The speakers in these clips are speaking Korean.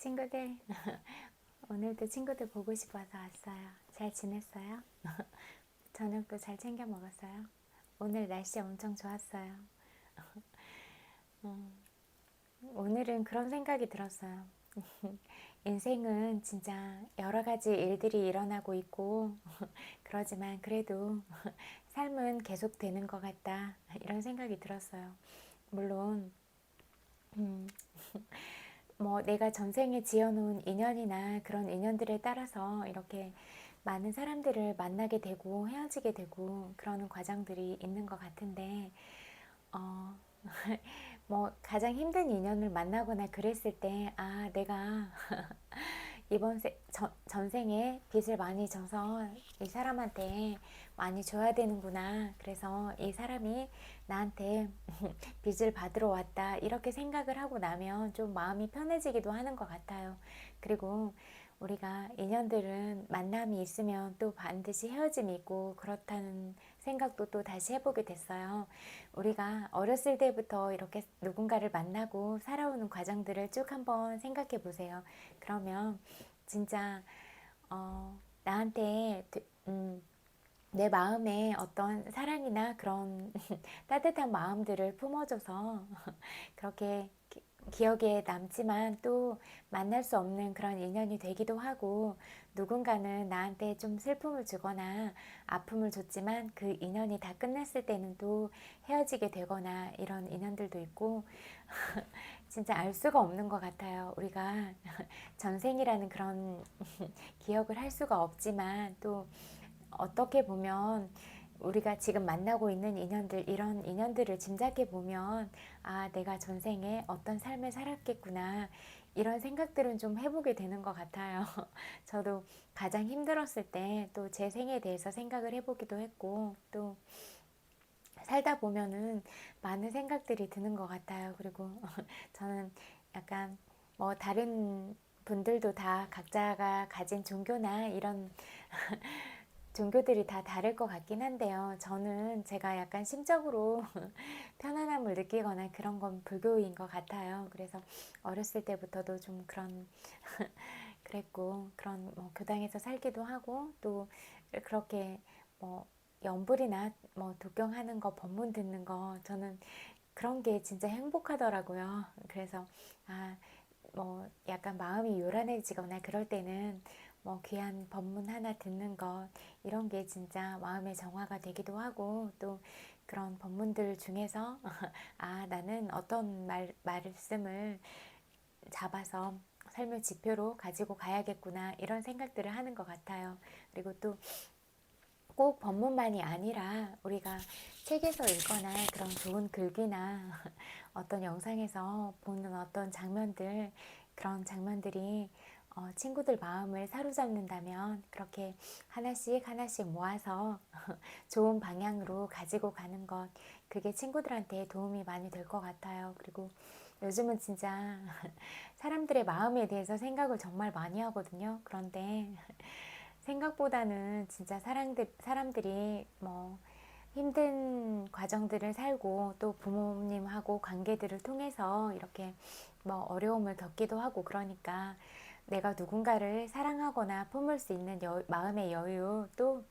친구들, 오늘도 친구들 보고 싶어서 왔어요. 잘 지냈어요? 저녁도 잘 챙겨 먹었어요? 오늘 날씨 엄청 좋았어요. 오늘은 그런 생각이 들었어요. 인생은 진짜 여러 가지 일들이 일어나고 있고, 그러지만 그래도 삶은 계속되는 것 같다. 이런 생각이 들었어요. 물론, 음, 뭐 내가 전생에 지어놓은 인연이나 그런 인연들에 따라서 이렇게 많은 사람들을 만나게 되고 헤어지게 되고 그러는 과정들이 있는 것 같은데 어, 뭐 가장 힘든 인연을 만나거나 그랬을 때 아 내가 전생에 빚을 많이 져서 이 사람한테 많이 줘야 되는구나. 그래서 이 사람이 나한테 빚을 받으러 왔다. 이렇게 생각을 하고 나면 좀 마음이 편해지기도 하는 것 같아요. 그리고 우리가 인연들은 만남이 있으면 또 반드시 헤어짐이 있고 그렇다는 생각도 또 다시 해보게 됐어요. 우리가 어렸을 때부터 이렇게 누군가를 만나고 살아오는 과정들을 쭉 한번 생각해 보세요. 그러면 진짜 나한테 내 마음에 어떤 사랑이나 그런 따뜻한 마음들을 품어줘서 그렇게 기억에 남지만 또 만날 수 없는 그런 인연이 되기도 하고 누군가는 나한테 좀 슬픔을 주거나 아픔을 줬지만 그 인연이 다 끝났을 때는 또 헤어지게 되거나 이런 인연들도 있고 진짜 알 수가 없는 것 같아요. 우리가 전생이라는 그런 기억을 할 수가 없지만 또 어떻게 보면 우리가 지금 만나고 있는 인연들, 이런 인연들을 짐작해 보면 아, 내가 전생에 어떤 삶을 살았겠구나. 이런 생각들은 좀 해보게 되는 것 같아요. 저도 가장 힘들었을 때 또 제 생에 대해서 생각을 해보기도 했고 또 살다 보면은 많은 생각들이 드는 것 같아요. 그리고 저는 약간 뭐 다른 분들도 다 각자가 가진 종교나 이런 종교들이 다 다를 것 같긴 한데요. 저는 제가 약간 심적으로 편안함을 느끼거나 그런 건 불교인 것 같아요. 그래서 어렸을 때부터도 좀 그랬고, 그런 뭐 교당에서 살기도 하고, 또 그렇게 뭐 연불이나 뭐 독경하는 거, 법문 듣는 거, 저는 그런 게 진짜 행복하더라고요. 그래서, 아, 뭐 약간 마음이 요란해지거나 그럴 때는 뭐 귀한 법문 하나 듣는 것 이런 게 진짜 마음의 정화가 되기도 하고 또 그런 법문들 중에서 아 나는 어떤 말씀을 잡아서 삶의 지표로 가지고 가야겠구나 이런 생각들을 하는 것 같아요. 그리고 또 꼭 법문만이 아니라 우리가 책에서 읽거나 그런 좋은 글귀나 어떤 영상에서 보는 어떤 장면들 그런 장면들이 친구들 마음을 사로잡는다면 그렇게 하나씩 하나씩 모아서 좋은 방향으로 가지고 가는 것 그게 친구들한테 도움이 많이 될 것 같아요. 그리고 요즘은 진짜 사람들의 마음에 대해서 생각을 정말 많이 하거든요. 그런데 생각보다는 진짜 사람들이 뭐 힘든 과정들을 살고 또 부모님하고 관계들을 통해서 이렇게 뭐 어려움을 겪기도 하고 그러니까 내가 누군가를 사랑하거나 품을 수 있는 마음의 여유 또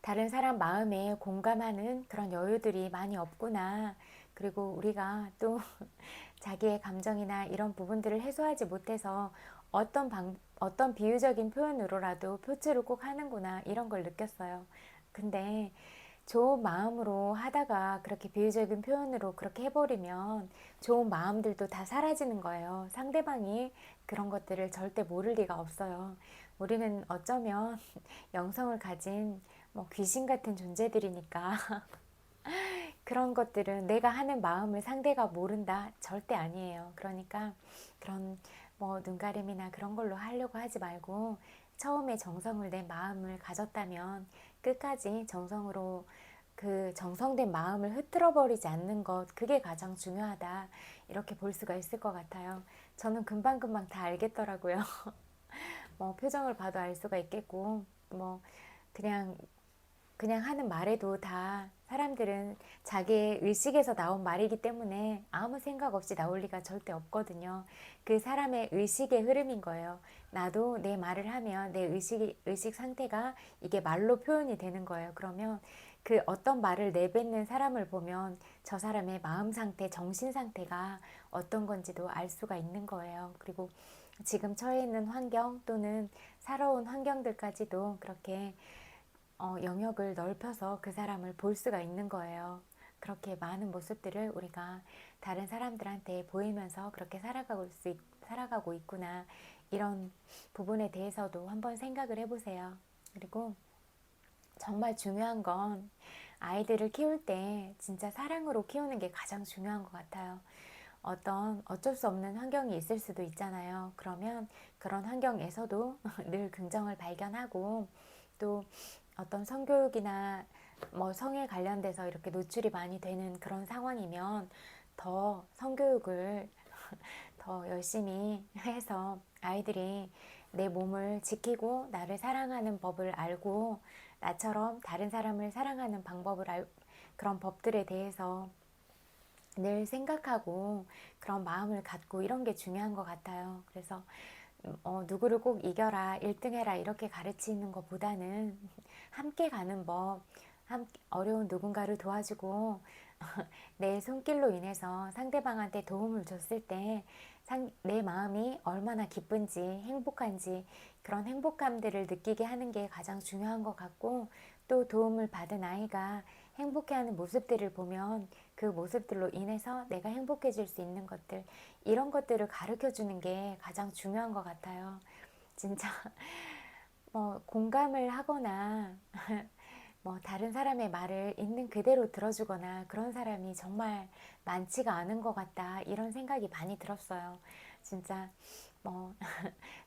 다른 사람 마음에 공감하는 그런 여유들이 많이 없구나. 그리고 우리가 또 자기의 감정이나 이런 부분들을 해소하지 못해서 어떤 비유적인 표현으로라도 표출을 꼭 하는구나 이런 걸 느꼈어요. 근데 좋은 마음으로 하다가 그렇게 비유적인 표현으로 그렇게 해버리면 좋은 마음들도 다 사라지는 거예요. 상대방이 그런 것들을 절대 모를 리가 없어요. 우리는 어쩌면 영성을 가진 뭐 귀신 같은 존재들이니까 그런 것들은 내가 하는 마음을 상대가 모른다? 절대 아니에요. 그러니까 그런 뭐 눈가림이나 그런 걸로 하려고 하지 말고 처음에 정성을 내 마음을 가졌다면 끝까지 정성으로 그 정성된 마음을 흐트러 버리지 않는 것 그게 가장 중요하다 이렇게 볼 수가 있을 것 같아요. 저는 금방금방 다 알겠더라고요. 뭐 표정을 봐도 알 수가 있겠고 뭐 그냥 하는 말에도 다 사람들은 자기의 의식에서 나온 말이기 때문에 아무 생각 없이 나올 리가 절대 없거든요. 그 사람의 의식의 흐름인 거예요. 나도 내 말을 하면 내 의식 상태가 이게 말로 표현이 되는 거예요. 그러면 그 어떤 말을 내뱉는 사람을 보면 저 사람의 마음 상태, 정신 상태가 어떤 건지도 알 수가 있는 거예요. 그리고 지금 처해 있는 환경 또는 살아온 환경들까지도 그렇게 영역을 넓혀서 그 사람을 볼 수가 있는 거예요. 그렇게 많은 모습들을 우리가 다른 사람들한테 보이면서 그렇게 살아가고 있구나. 이런 부분에 대해서도 한번 생각을 해보세요. 그리고 정말 중요한 건 아이들을 키울 때 진짜 사랑으로 키우는 게 가장 중요한 것 같아요. 어쩔 수 없는 환경이 있을 수도 있잖아요. 그러면 그런 환경에서도 늘 긍정을 발견하고 또 어떤 성교육이나 뭐 성에 관련돼서 이렇게 노출이 많이 되는 그런 상황이면 더 성교육을 더 열심히 해서 아이들이 내 몸을 지키고 나를 사랑하는 법을 알고 나처럼 다른 사람을 사랑하는 그런 법들에 대해서 늘 생각하고 그런 마음을 갖고 이런 게 중요한 것 같아요. 그래서 누구를 꼭 이겨라, 1등 해라 이렇게 가르치는 것보다는 함께 가는 법, 어려운 누군가를 도와주고 내 손길로 인해서 상대방한테 도움을 줬을 때 내 마음이 얼마나 기쁜지 행복한지 그런 행복감들을 느끼게 하는 게 가장 중요한 것 같고 또 도움을 받은 아이가 행복해하는 모습들을 보면 그 모습들로 인해서 내가 행복해질 수 있는 것들 이런 것들을 가르쳐 주는 게 가장 중요한 것 같아요. 진짜 뭐 공감을 하거나 뭐 다른 사람의 말을 있는 그대로 들어주거나 그런 사람이 정말 많지가 않은 것 같다 이런 생각이 많이 들었어요. 진짜 뭐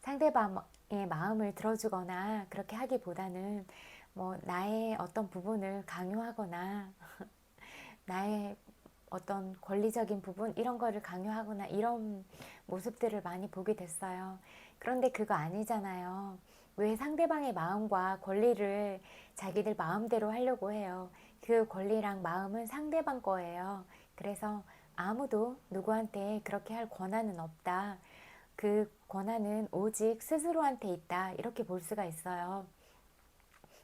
상대방의 마음을 들어주거나 그렇게 하기보다는 뭐 나의 어떤 부분을 강요하거나 나의 어떤 권리적인 부분 이런 거를 강요하거나 이런 모습들을 많이 보게 됐어요. 그런데 그거 아니잖아요. 왜 상대방의 마음과 권리를 자기들 마음대로 하려고 해요. 그 권리랑 마음은 상대방 거예요. 그래서 아무도 누구한테 그렇게 할 권한은 없다. 그 권한은 오직 스스로한테 있다. 이렇게 볼 수가 있어요.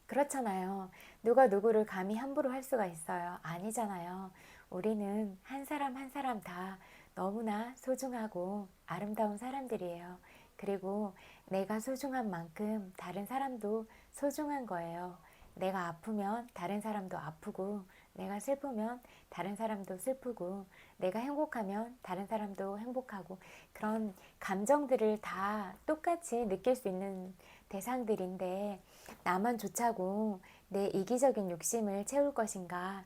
그렇잖아요. 누가 누구를 감히 함부로 할 수가 있어요? 아니잖아요. 우리는 한 사람 한 사람 다 너무나 소중하고 아름다운 사람들이에요. 그리고 내가 소중한 만큼 다른 사람도 소중한 거예요. 내가 아프면 다른 사람도 아프고, 내가 슬프면 다른 사람도 슬프고, 내가 행복하면 다른 사람도 행복하고, 그런 감정들을 다 똑같이 느낄 수 있는 대상들인데, 나만 좋자고 내 이기적인 욕심을 채울 것인가?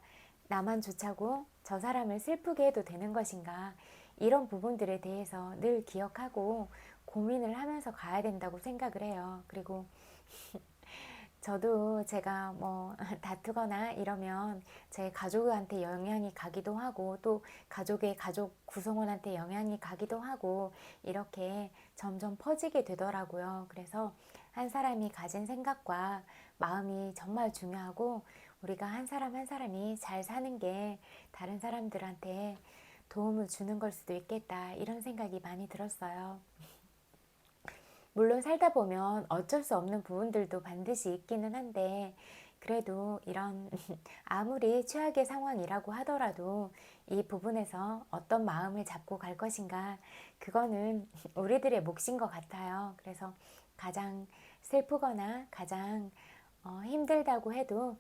나만 좋자고 저 사람을 슬프게 해도 되는 것인가? 이런 부분들에 대해서 늘 기억하고 고민을 하면서 가야 된다고 생각을 해요. 그리고 저도 제가 뭐 다투거나 이러면 제 가족한테 영향이 가기도 하고 또 가족의 가족 구성원한테 영향이 가기도 하고 이렇게 점점 퍼지게 되더라고요. 그래서 한 사람이 가진 생각과 마음이 정말 중요하고 우리가 한 사람 한 사람이 잘 사는 게 다른 사람들한테 도움을 주는 걸 수도 있겠다 이런 생각이 많이 들었어요. 물론 살다 보면 어쩔 수 없는 부분들도 반드시 있기는 한데 그래도 이런 아무리 최악의 상황이라고 하더라도 이 부분에서 어떤 마음을 잡고 갈 것인가 그거는 우리들의 몫인 것 같아요. 그래서 가장 슬프거나 가장 힘들다고 해도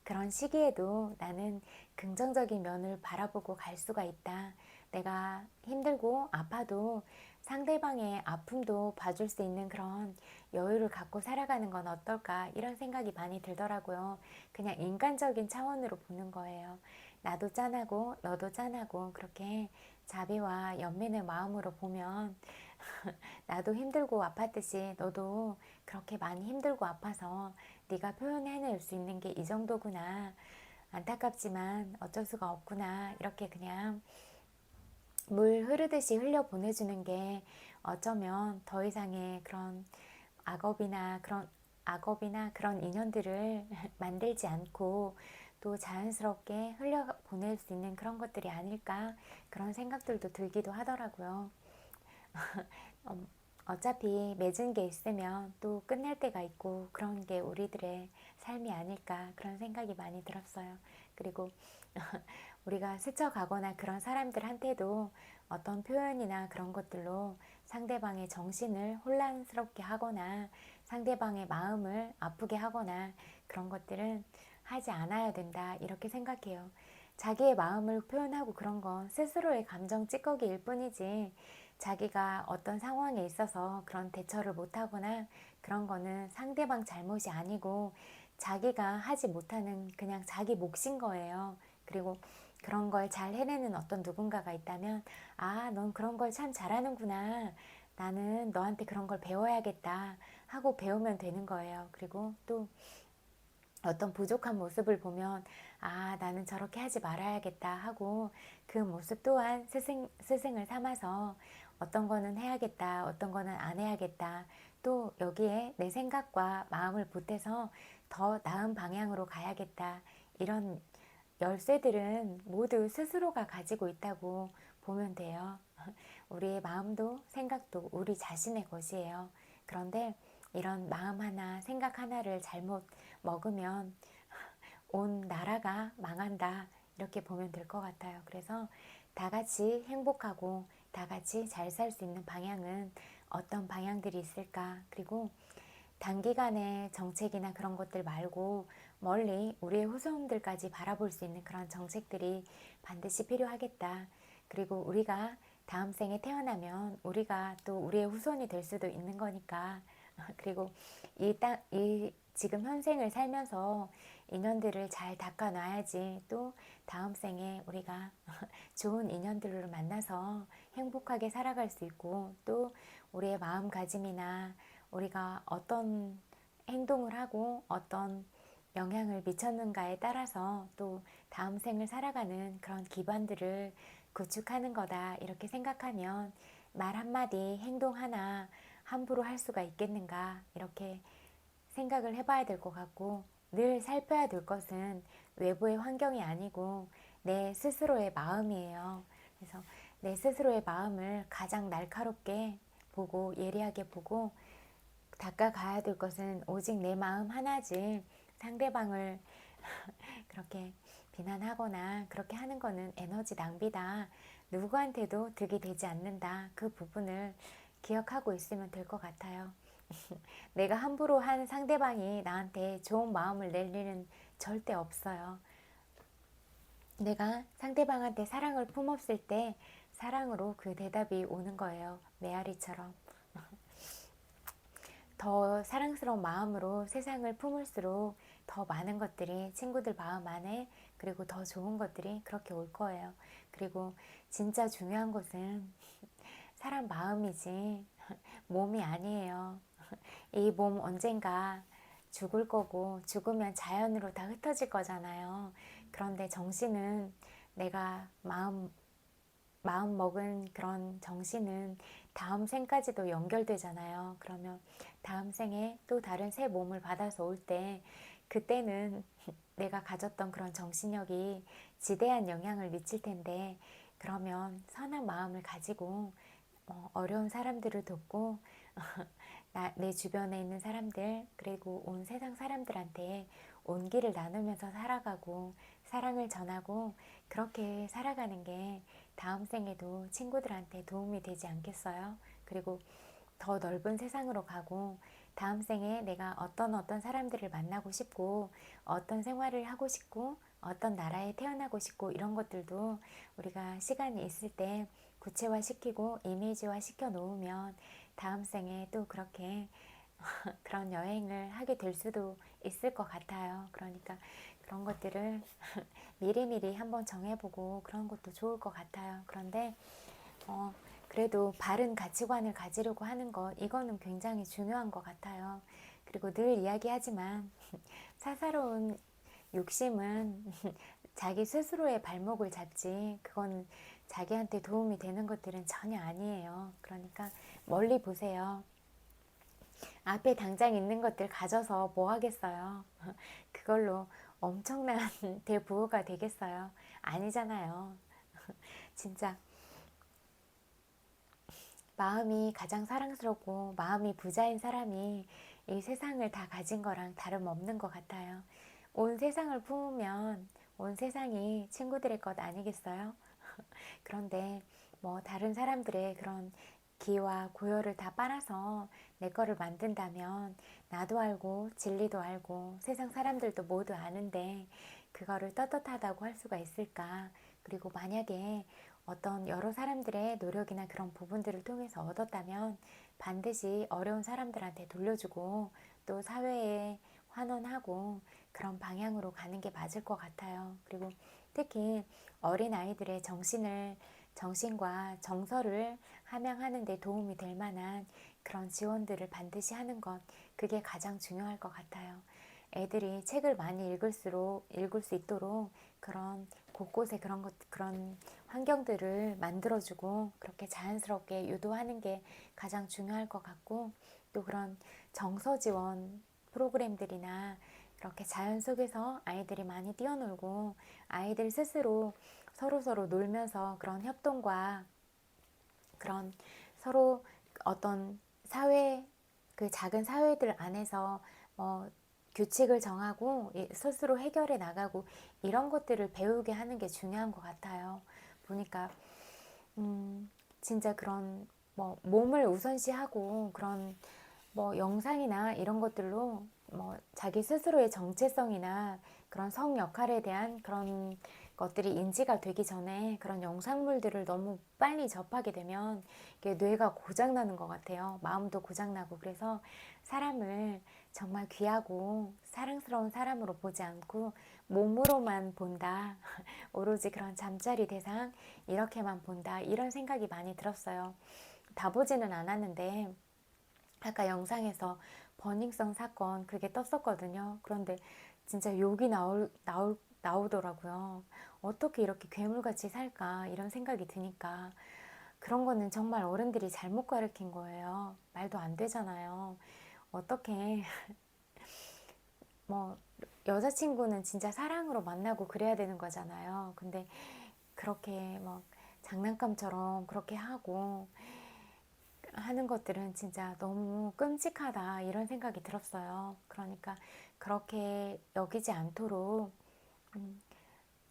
그런 시기에도 나는 긍정적인 면을 바라보고 갈 수가 있다. 내가 힘들고 아파도 상대방의 아픔도 봐줄 수 있는 그런 여유를 갖고 살아가는 건 어떨까 이런 생각이 많이 들더라고요. 그냥 인간적인 차원으로 보는 거예요. 나도 짠하고 너도 짠하고 그렇게 자비와 연민의 마음으로 보면 나도 힘들고 아팠듯이 너도 그렇게 많이 힘들고 아파서 네가 표현해낼 수 있는 게 이 정도구나. 안타깝지만 어쩔 수가 없구나. 이렇게 그냥 물 흐르듯이 흘려 보내주는 게 어쩌면 더 이상의 그런 악업이나 그런 인연들을 만들지 않고 또 자연스럽게 흘려보낼 수 있는 그런 것들이 아닐까, 그런 생각들도 들기도 하더라고요. 어차피 맺은 게 있으면 또 끝날 때가 있고 그런 게 우리들의 삶이 아닐까, 그런 생각이 많이 들었어요. 그리고 우리가 스쳐가거나 그런 사람들한테도 어떤 표현이나 그런 것들로 상대방의 정신을 혼란스럽게 하거나 상대방의 마음을 아프게 하거나 그런 것들은 하지 않아야 된다, 이렇게 생각해요. 자기의 마음을 표현하고 그런 건 스스로의 감정 찌꺼기일 뿐이지, 자기가 어떤 상황에 있어서 그런 대처를 못하거나 그런 거는 상대방 잘못이 아니고 자기가 하지 못하는 그냥 자기 몫인 거예요. 그리고 그런 걸 잘 해내는 어떤 누군가가 있다면, 아, 넌 그런 걸 참 잘하는구나, 나는 너한테 그런 걸 배워야겠다 하고 배우면 되는 거예요. 그리고 또 어떤 부족한 모습을 보면, 아, 나는 저렇게 하지 말아야겠다 하고 그 모습 또한 스승을 삼아서 어떤 거는 해야겠다, 어떤 거는 안 해야겠다, 또 여기에 내 생각과 마음을 보태서 더 나은 방향으로 가야겠다, 이런 열쇠들은 모두 스스로가 가지고 있다고 보면 돼요. 우리의 마음도 생각도 우리 자신의 것이에요. 그런데 이런 마음 하나, 생각 하나를 잘못 먹으면 온 나라가 망한다, 이렇게 보면 될 것 같아요. 그래서 다 같이 행복하고 다 같이 잘 살 수 있는 방향은 어떤 방향들이 있을까? 그리고 단기간의 정책이나 그런 것들 말고 멀리 우리의 후손들까지 바라볼 수 있는 그런 정책들이 반드시 필요하겠다. 그리고 우리가 다음 생에 태어나면 우리가 또 우리의 후손이 될 수도 있는 거니까. 그리고 이 지금 현생을 살면서 인연들을 잘 닦아놔야지 또 다음 생에 우리가 좋은 인연들을 만나서 행복하게 살아갈 수 있고, 또 우리의 마음가짐이나 우리가 어떤 행동을 하고 어떤 영향을 미쳤는가에 따라서 또 다음 생을 살아가는 그런 기반들을 구축하는 거다, 이렇게 생각하면 말 한마디, 행동 하나 함부로 할 수가 있겠는가, 이렇게 생각을 해봐야 될 것 같고, 늘 살펴야 될 것은 외부의 환경이 아니고 내 스스로의 마음이에요. 그래서 내 스스로의 마음을 가장 날카롭게 보고 예리하게 보고 닦아가야 될 것은 오직 내 마음 하나지, 상대방을 그렇게 비난하거나 그렇게 하는 거는 에너지 낭비다, 누구한테도 득이 되지 않는다, 그 부분을 기억하고 있으면 될 것 같아요. 내가 함부로 한 상대방이 나한테 좋은 마음을 낼 일은 절대 없어요. 내가 상대방한테 사랑을 품었을 때 사랑으로 그 대답이 오는 거예요. 메아리처럼. 더 사랑스러운 마음으로 세상을 품을수록 더 많은 것들이 친구들 마음 안에, 그리고 더 좋은 것들이 그렇게 올 거예요. 그리고 진짜 중요한 것은 사람 마음이지 몸이 아니에요. 이 몸 언젠가 죽을 거고 죽으면 자연으로 다 흩어질 거잖아요. 그런데 정신은, 내가 마음 먹은 그런 정신은 다음 생까지도 연결되잖아요. 그러면 다음 생에 또 다른 새 몸을 받아서 올 때, 그때는 내가 가졌던 그런 정신력이 지대한 영향을 미칠 텐데, 그러면 선한 마음을 가지고 어려운 사람들을 돕고 내 주변에 있는 사람들, 그리고 온 세상 사람들한테 온기를 나누면서 살아가고 사랑을 전하고 그렇게 살아가는 게 다음 생에도 친구들한테 도움이 되지 않겠어요? 그리고 더 넓은 세상으로 가고 다음 생에 내가 어떤 사람들을 만나고 싶고 어떤 생활을 하고 싶고 어떤 나라에 태어나고 싶고, 이런 것들도 우리가 시간이 있을 때 구체화시키고 이미지화 시켜 놓으면 다음 생에 또 그렇게 그런 여행을 하게 될 수도 있을 것 같아요. 그러니까 그런 것들을 미리미리 한번 정해보고 그런 것도 좋을 것 같아요. 그런데 그래도 바른 가치관을 가지려고 하는 것, 이거는 굉장히 중요한 것 같아요. 그리고 늘 이야기하지만 사사로운 욕심은 자기 스스로의 발목을 잡지, 그건 자기한테 도움이 되는 것들은 전혀 아니에요. 그러니까 멀리 보세요. 앞에 당장 있는 것들 가져서 뭐 하겠어요. 그걸로 엄청난 대부호가 되겠어요? 아니잖아요. 진짜 마음이 가장 사랑스럽고 마음이 부자인 사람이 이 세상을 다 가진 거랑 다름없는 것 같아요. 온 세상을 품으면 온 세상이 친구들의 것 아니겠어요? 그런데 뭐 다른 사람들의 그런 기와 고열을 다 빨아서 내 거를 만든다면 나도 알고 진리도 알고 세상 사람들도 모두 아는데 그거를 떳떳하다고 할 수가 있을까? 그리고 만약에 어떤 여러 사람들의 노력이나 그런 부분들을 통해서 얻었다면 반드시 어려운 사람들한테 돌려주고 또 사회에 환원하고 그런 방향으로 가는 게 맞을 것 같아요. 그리고 특히 어린 아이들의 정신과 정서를 함양하는 데 도움이 될 만한 그런 지원들을 반드시 하는 것, 그게 가장 중요할 것 같아요. 애들이 책을 많이 읽을 수 있도록 그런 곳곳에 그런 환경들을 만들어주고 그렇게 자연스럽게 유도하는 게 가장 중요할 것 같고, 또 그런 정서 지원 프로그램들이나 그렇게 자연 속에서 아이들이 많이 뛰어놀고 아이들 스스로 서로 놀면서 그런 협동과 그런 서로 어떤 사회, 그 작은 사회들 안에서 규칙을 정하고 스스로 해결해 나가고 이런 것들을 배우게 하는 게 중요한 것 같아요. 보니까 진짜 그런 뭐 몸을 우선시하고 그런 뭐 영상이나 이런 것들로 뭐 자기 스스로의 정체성이나 그런 성 역할에 대한 그런 것들이 인지가 되기 전에 그런 영상물들을 너무 빨리 접하게 되면 이게 뇌가 고장나는 것 같아요. 마음도 고장나고. 그래서 사람을 정말 귀하고 사랑스러운 사람으로 보지 않고 몸으로만 본다. 오로지 그런 잠자리 대상 이렇게만 본다. 이런 생각이 많이 들었어요. 다 보지는 않았는데 아까 영상에서 버닝썬 사건 그게 떴었거든요. 그런데 진짜 욕이 나오더라고요. 어떻게 이렇게 괴물같이 살까 이런 생각이 드니까 그런 거는 정말 어른들이 잘못 가르친 거예요. 말도 안 되잖아요. 어떻게 뭐 여자친구는 진짜 사랑으로 만나고 그래야 되는 거잖아요. 근데 그렇게 막 장난감처럼 그렇게 하고 하는 것들은 진짜 너무 끔찍하다 이런 생각이 들었어요. 그러니까 그렇게 여기지 않도록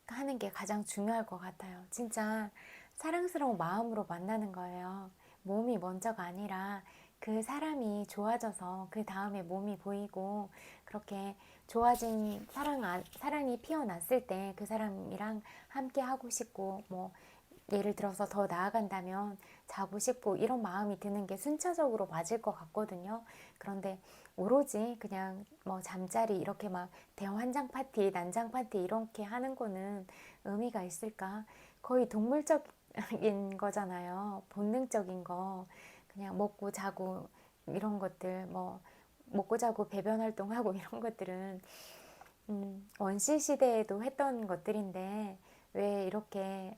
하는 게 가장 중요할 것 같아요. 진짜 사랑스러운 마음으로 만나는 거예요. 몸이 먼저가 아니라 그 사람이 좋아져서 그 다음에 몸이 보이고 그렇게 좋아진 사랑이 피어났을 때 그 사람이랑 함께 하고 싶고 뭐 예를 들어서 더 나아간다면 자고 싶고 이런 마음이 드는 게 순차적으로 맞을 것 같거든요. 그런데 오로지 그냥 뭐 잠자리 이렇게 막 대환장 파티, 난장 파티 이렇게 하는 거는 의미가 있을까? 거의 동물적인 거잖아요. 본능적인 거. 그냥 먹고 자고 이런 것들 뭐 먹고 자고 배변 활동하고 이런 것들은 원시 시대에도 했던 것들인데 왜 이렇게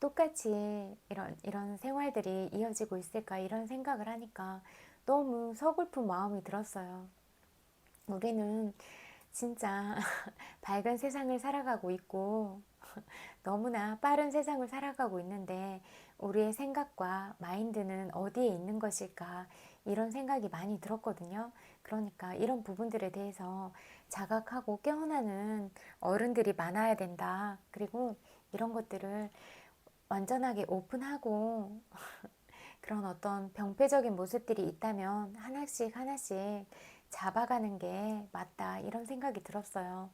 똑같이 이런 생활들이 이어지고 있을까 이런 생각을 하니까 너무 서글픈 마음이 들었어요. 우리는 진짜 밝은 세상을 살아가고 있고 너무나 빠른 세상을 살아가고 있는데 우리의 생각과 마인드는 어디에 있는 것일까 이런 생각이 많이 들었거든요. 그러니까 이런 부분들에 대해서 자각하고 깨어나는 어른들이 많아야 된다. 그리고 이런 것들을 완전하게 오픈하고 그런 어떤 병폐적인 모습들이 있다면 하나씩 하나씩 잡아가는 게 맞다 이런 생각이 들었어요.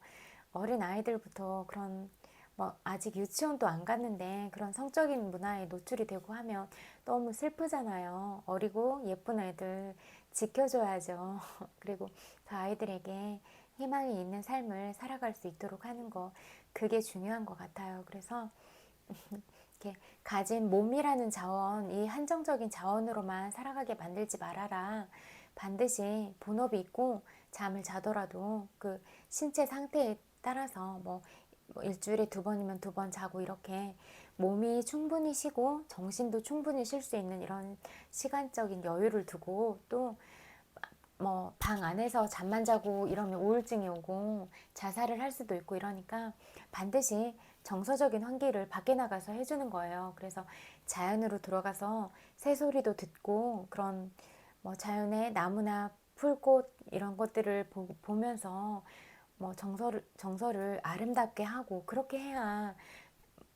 어린 아이들부터 그런 뭐 아직 유치원도 안 갔는데 그런 성적인 문화에 노출이 되고 하면 너무 슬프잖아요. 어리고 예쁜 애들 지켜줘야죠. 그리고 그 아이들에게 희망이 있는 삶을 살아갈 수 있도록 하는 거 그게 중요한 것 같아요. 그래서 이렇게 가진 몸이라는 자원, 이 한정적인 자원으로만 살아가게 만들지 말아라. 반드시 본업이 있고 잠을 자더라도 그 신체 상태에 따라서 뭐 일주일에 2번이면 2번 자고 이렇게 몸이 충분히 쉬고 정신도 충분히 쉴 수 있는 이런 시간적인 여유를 두고 또 뭐 방 안에서 잠만 자고 이러면 우울증이 오고 자살을 할 수도 있고 이러니까 반드시 정서적인 환기를 밖에 나가서 해주는 거예요. 그래서 자연으로 들어가서 새소리도 듣고 그런 뭐 자연의 나무나 풀꽃 이런 것들을 보면서 뭐 정서를 아름답게 하고 그렇게 해야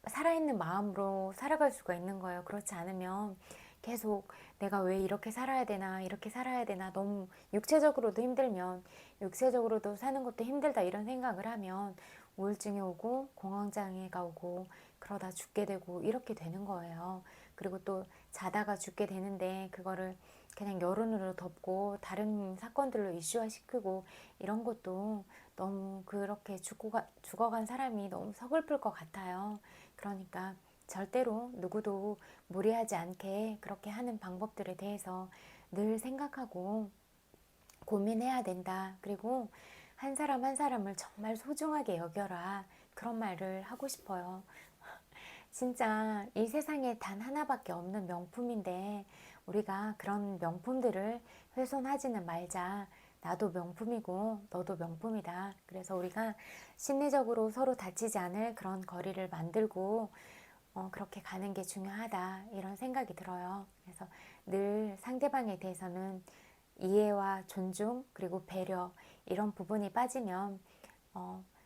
살아있는 마음으로 살아갈 수가 있는 거예요. 그렇지 않으면 계속 내가 왜 이렇게 살아야 되나 이렇게 살아야 되나 너무 육체적으로도 힘들면 육체적으로도 사는 것도 힘들다 이런 생각을 하면 우울증이 오고 공황장애가 오고 그러다 죽게 되고 이렇게 되는 거예요. 그리고 또 자다가 죽게 되는데 그거를 그냥 여론으로 덮고 다른 사건들로 이슈화시키고 이런 것도 너무 그렇게 죽어간 사람이 너무 서글플 것 같아요. 그러니까 절대로 누구도 무리하지 않게 그렇게 하는 방법들에 대해서 늘 생각하고 고민해야 된다. 그리고 한 사람 한 사람을 정말 소중하게 여겨라. 그런 말을 하고 싶어요. 진짜 이 세상에 단 하나밖에 없는 명품인데 우리가 그런 명품들을 훼손하지는 말자. 나도 명품이고 너도 명품이다. 그래서 우리가 심리적으로 서로 다치지 않을 그런 거리를 만들고 그렇게 가는 게 중요하다. 이런 생각이 들어요. 그래서 늘 상대방에 대해서는 이해와 존중 그리고 배려 이런 부분이 빠지면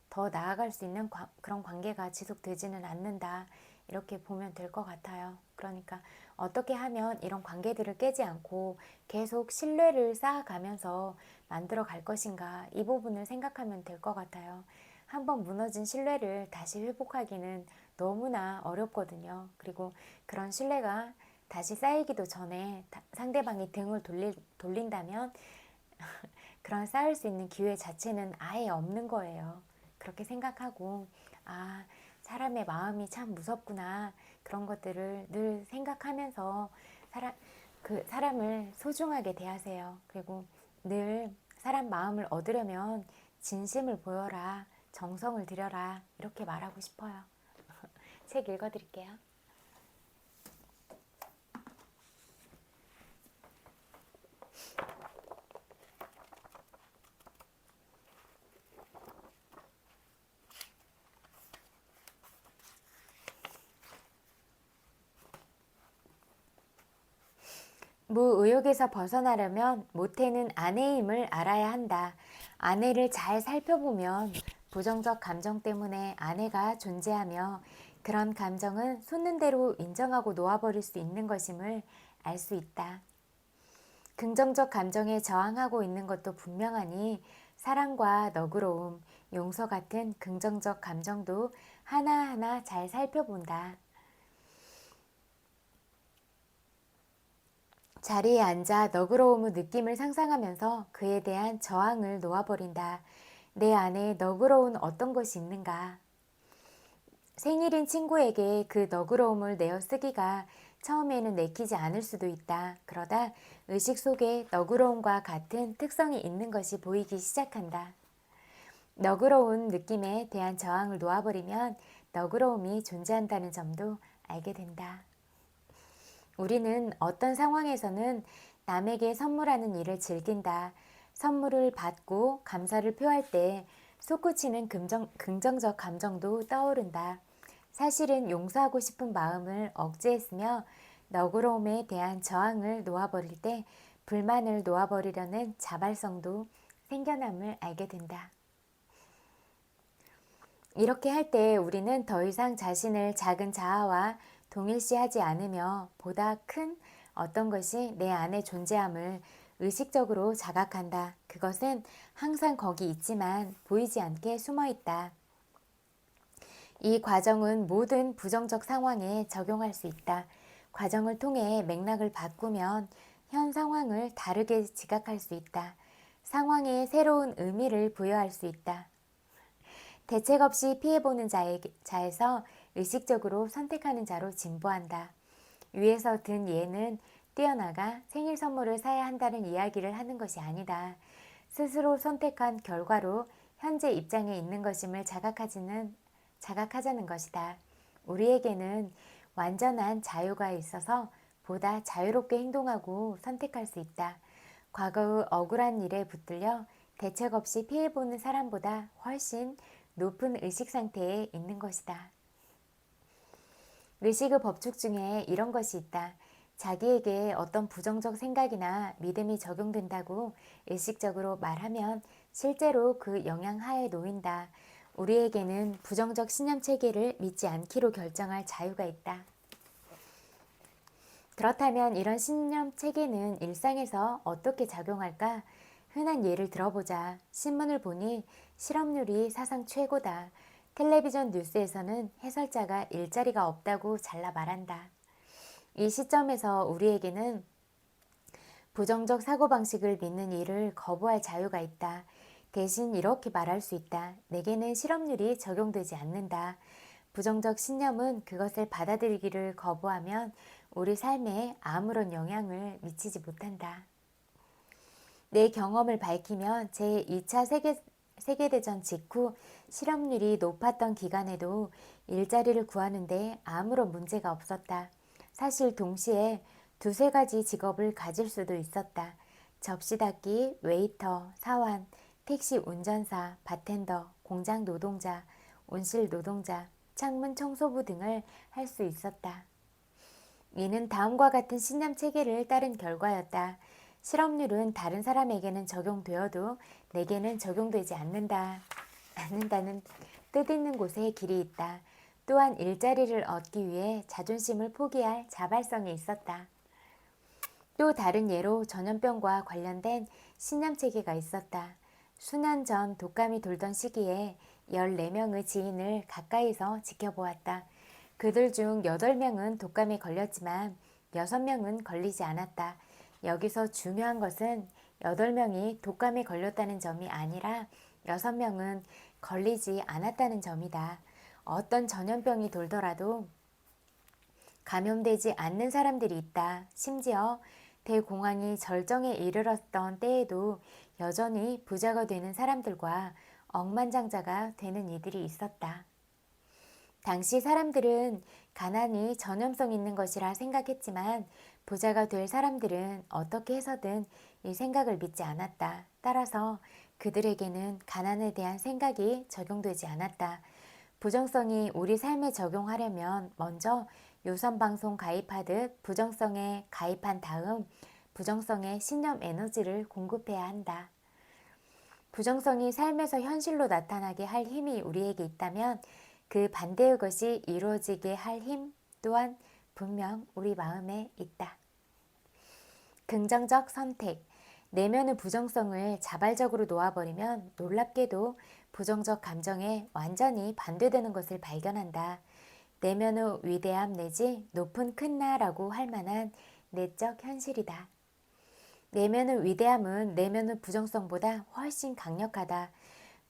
더 나아갈 수 있는 그런 관계가 지속되지는 않는다. 이렇게 보면 될 것 같아요. 그러니까 어떻게 하면 이런 관계들을 깨지 않고 계속 신뢰를 쌓아가면서 만들어 갈 것인가 이 부분을 생각하면 될 것 같아요. 한번 무너진 신뢰를 다시 회복하기는 너무나 어렵거든요. 그리고 그런 신뢰가 다시 쌓이기도 전에 상대방이 등을 돌린다면 그런 쌓을 수 있는 기회 자체는 아예 없는 거예요. 그렇게 생각하고 아 사람의 마음이 참 무섭구나 그런 것들을 늘 생각하면서 사람을 소중하게 대하세요. 그리고 늘 사람 마음을 얻으려면 진심을 보여라 정성을 들여라 이렇게 말하고 싶어요. 책 읽어드릴게요. 무의욕에서 벗어나려면 모태는 아내의 힘을 알아야 한다. 아내를 잘 살펴보면 부정적 감정 때문에 아내가 존재하며 그런 감정은 솟는 대로 인정하고 놓아버릴 수 있는 것임을 알 수 있다. 긍정적 감정에 저항하고 있는 것도 분명하니 사랑과 너그러움, 용서 같은 긍정적 감정도 하나하나 잘 살펴본다. 자리에 앉아 너그러움의 느낌을 상상하면서 그에 대한 저항을 놓아버린다. 내 안에 너그러운 어떤 것이 있는가? 생일인 친구에게 그 너그러움을 내어 쓰기가 처음에는 내키지 않을 수도 있다. 그러다 의식 속에 너그러움과 같은 특성이 있는 것이 보이기 시작한다. 너그러운 느낌에 대한 저항을 놓아버리면 너그러움이 존재한다는 점도 알게 된다. 우리는 어떤 상황에서는 남에게 선물하는 일을 즐긴다. 선물을 받고 감사를 표할 때 솟구치는 긍정적 감정도 떠오른다. 사실은 용서하고 싶은 마음을 억제했으며 너그러움에 대한 저항을 놓아버릴 때 불만을 놓아버리려는 자발성도 생겨남을 알게 된다. 이렇게 할 때 우리는 더 이상 자신을 작은 자아와 동일시하지 않으며 보다 큰 어떤 것이 내 안에 존재함을 의식적으로 자각한다. 그것은 항상 거기 있지만 보이지 않게 숨어 있다. 이 과정은 모든 부정적 상황에 적용할 수 있다. 과정을 통해 맥락을 바꾸면 현 상황을 다르게 지각할 수 있다. 상황에 새로운 의미를 부여할 수 있다. 대책 없이 피해보는 자에서 의식적으로 선택하는 자로 진보한다. 위에서 든 예는 뛰어나가 생일 선물을 사야 한다는 이야기를 하는 것이 아니다. 스스로 선택한 결과로 현재 입장에 있는 것임을 자각하자는 것이다. 우리에게는 완전한 자유가 있어서 보다 자유롭게 행동하고 선택할 수 있다. 과거의 억울한 일에 붙들려 대책 없이 피해보는 사람보다 훨씬 높은 의식 상태에 있는 것이다. 의식의 법칙 중에 이런 것이 있다. 자기에게 어떤 부정적 생각이나 믿음이 적용된다고 의식적으로 말하면 실제로 그 영향 하에 놓인다. 우리에게는 부정적 신념 체계를 믿지 않기로 결정할 자유가 있다. 그렇다면 이런 신념 체계는 일상에서 어떻게 작용할까? 흔한 예를 들어보자. 신문을 보니 실업률이 사상 최고다. 텔레비전 뉴스에서는 해설자가 일자리가 없다고 잘라 말한다. 이 시점에서 우리에게는 부정적 사고방식을 믿는 일을 거부할 자유가 있다. 대신 이렇게 말할 수 있다. 내게는 실업률이 적용되지 않는다. 부정적 신념은 그것을 받아들이기를 거부하면 우리 삶에 아무런 영향을 미치지 못한다. 내 경험을 밝히면 제2차 세계대전 직후 실업률이 높았던 기간에도 일자리를 구하는데 아무런 문제가 없었다. 사실 동시에 두세 가지 직업을 가질 수도 있었다. 접시 닦기, 웨이터, 사원, 택시 운전사, 바텐더, 공장 노동자, 온실 노동자, 창문 청소부 등을 할 수 있었다. 이는 다음과 같은 신념 체계를 따른 결과였다. 실업률은 다른 사람에게는 적용되어도 내게는 적용되지 않는다는 뜻있는 곳에 길이 있다. 또한 일자리를 얻기 위해 자존심을 포기할 자발성이 있었다. 또 다른 예로 전염병과 관련된 신념 체계가 있었다. 수년 전 독감이 돌던 시기에 14명의 지인을 가까이서 지켜보았다. 그들 중 8명은 독감에 걸렸지만 6명은 걸리지 않았다. 여기서 중요한 것은 8명이 독감에 걸렸다는 점이 아니라 6명은 걸리지 않았다는 점이다. 어떤 전염병이 돌더라도 감염되지 않는 사람들이 있다. 심지어 대공황이 절정에 이르렀던 때에도 여전히 부자가 되는 사람들과 억만장자가 되는 이들이 있었다. 당시 사람들은 가난이 전염성 있는 것이라 생각했지만 부자가 될 사람들은 어떻게 해서든 이 생각을 믿지 않았다. 따라서 그들에게는 가난에 대한 생각이 적용되지 않았다. 부정성이 우리 삶에 적용하려면 먼저 요선방송 가입하듯 부정성에 가입한 다음 부정성의 신념 에너지를 공급해야 한다. 부정성이 삶에서 현실로 나타나게 할 힘이 우리에게 있다면 그 반대의 것이 이루어지게 할 힘 또한 분명 우리 마음에 있다. 긍정적 선택. 내면의 부정성을 자발적으로 놓아버리면 놀랍게도 부정적 감정에 완전히 반대되는 것을 발견한다. 내면의 위대함 내지 높은 큰 나라고 할 만한 내적 현실이다. 내면의 위대함은 내면의 부정성보다 훨씬 강력하다.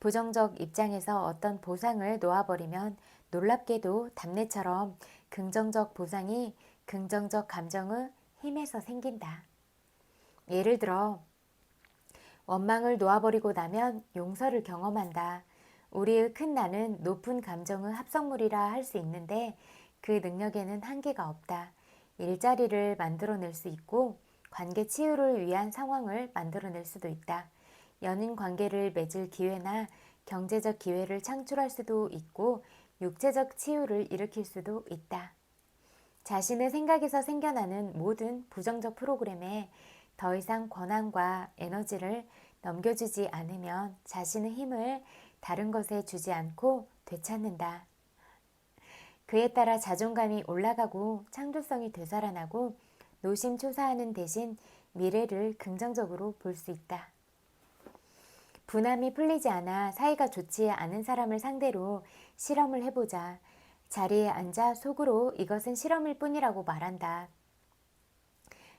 부정적 입장에서 어떤 보상을 놓아버리면 놀랍게도 답례처럼 긍정적 보상이 긍정적 감정의 힘에서 생긴다. 예를 들어 원망을 놓아버리고 나면 용서를 경험한다. 우리의 큰 나는 높은 감정의 합성물이라 할 수 있는데 그 능력에는 한계가 없다. 일자리를 만들어낼 수 있고 관계 치유를 위한 상황을 만들어낼 수도 있다. 연인 관계를 맺을 기회나 경제적 기회를 창출할 수도 있고 육체적 치유를 일으킬 수도 있다. 자신의 생각에서 생겨나는 모든 부정적 프로그램에 더 이상 권한과 에너지를 넘겨주지 않으면 자신의 힘을 다른 것에 주지 않고 되찾는다. 그에 따라 자존감이 올라가고 창조성이 되살아나고 노심초사하는 대신 미래를 긍정적으로 볼 수 있다. 분함이 풀리지 않아 사이가 좋지 않은 사람을 상대로 실험을 해보자. 자리에 앉아 속으로 이것은 실험일 뿐이라고 말한다.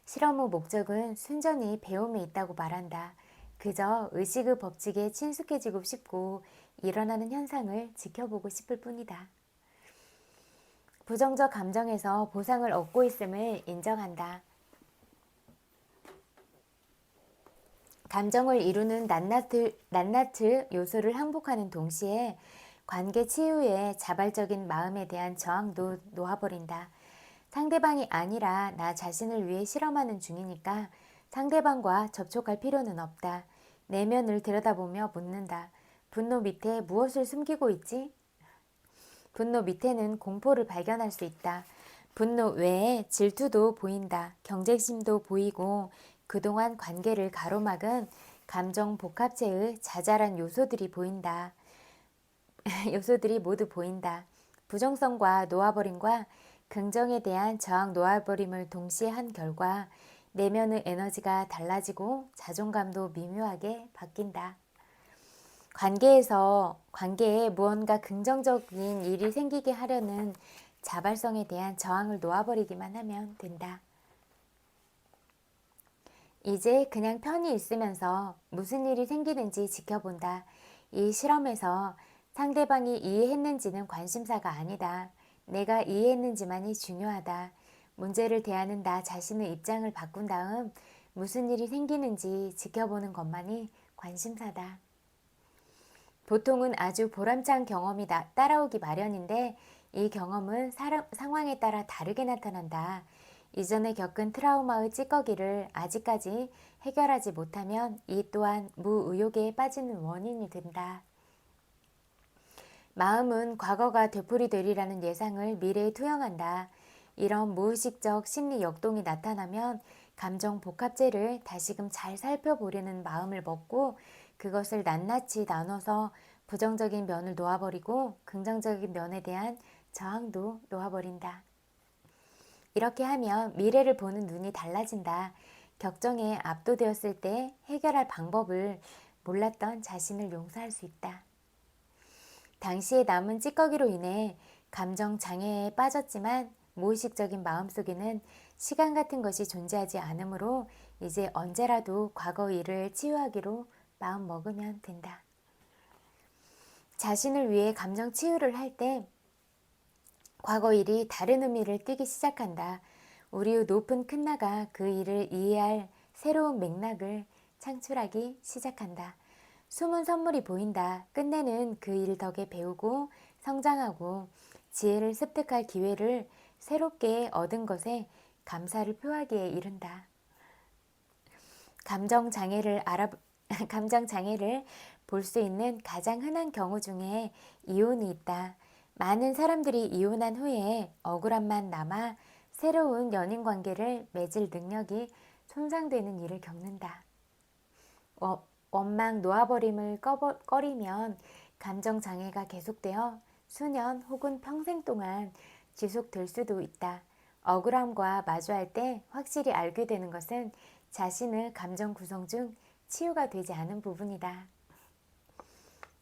실험의 목적은 순전히 배움에 있다고 말한다. 그저 의식의 법칙에 친숙해지고 싶고 일어나는 현상을 지켜보고 싶을 뿐이다. 부정적 감정에서 보상을 얻고 있음을 인정한다. 감정을 이루는 낱낱의 요소를 항복하는 동시에 관계 치유에 자발적인 마음에 대한 저항도 놓아버린다. 상대방이 아니라 나 자신을 위해 실험하는 중이니까 상대방과 접촉할 필요는 없다. 내면을 들여다보며 묻는다. 분노 밑에 무엇을 숨기고 있지? 분노 밑에는 공포를 발견할 수 있다. 분노 외에 질투도 보인다. 경쟁심도 보이고 그동안 관계를 가로막은 감정 복합체의 자잘한 요소들이 보인다. 요소들이 모두 보인다. 부정성과 놓아버림과 긍정에 대한 저항 놓아버림을 동시에 한 결과 내면의 에너지가 달라지고 자존감도 미묘하게 바뀐다. 관계에 무언가 긍정적인 일이 생기게 하려는 자발성에 대한 저항을 놓아버리기만 하면 된다. 이제 그냥 편히 있으면서 무슨 일이 생기는지 지켜본다. 이 실험에서 상대방이 이해했는지는 관심사가 아니다. 내가 이해했는지만이 중요하다. 문제를 대하는 나 자신의 입장을 바꾼 다음 무슨 일이 생기는지 지켜보는 것만이 관심사다. 보통은 아주 보람찬 경험이 따라오기 마련인데 이 경험은 상황에 따라 다르게 나타난다. 이전에 겪은 트라우마의 찌꺼기를 아직까지 해결하지 못하면 이 또한 무의욕에 빠지는 원인이 된다. 마음은 과거가 되풀이되리라는 예상을 미래에 투영한다. 이런 무의식적 심리 역동이 나타나면 감정 복합제를 다시금 잘 살펴보려는 마음을 먹고 그것을 낱낱이 나눠서 부정적인 면을 놓아버리고 긍정적인 면에 대한 저항도 놓아버린다. 이렇게 하면 미래를 보는 눈이 달라진다. 격정에 압도되었을 때 해결할 방법을 몰랐던 자신을 용서할 수 있다. 당시에 남은 찌꺼기로 인해 감정 장애에 빠졌지만 무의식적인 마음속에는 시간 같은 것이 존재하지 않으므로 이제 언제라도 과거 일을 치유하기로 마음 먹으면 된다. 자신을 위해 감정 치유를 할 때 과거 일이 다른 의미를 띠기 시작한다. 우리의 높은 큰나가 그 일을 이해할 새로운 맥락을 창출하기 시작한다. 숨은 선물이 보인다. 끝내는 그 일 덕에 배우고 성장하고 지혜를 습득할 기회를 새롭게 얻은 것에 감사를 표하기에 이른다. 감정 장애를 볼 수 있는 가장 흔한 경우 중에 이혼이 있다. 많은 사람들이 이혼한 후에 억울함만 남아 새로운 연인 관계를 맺을 능력이 손상되는 일을 겪는다. 원망 놓아버림을 꺼리면 감정 장애가 계속되어 수년 혹은 평생 동안 지속될 수도 있다. 억울함과 마주할 때 확실히 알게 되는 것은 자신의 감정 구성 중 치유가 되지 않은 부분이다.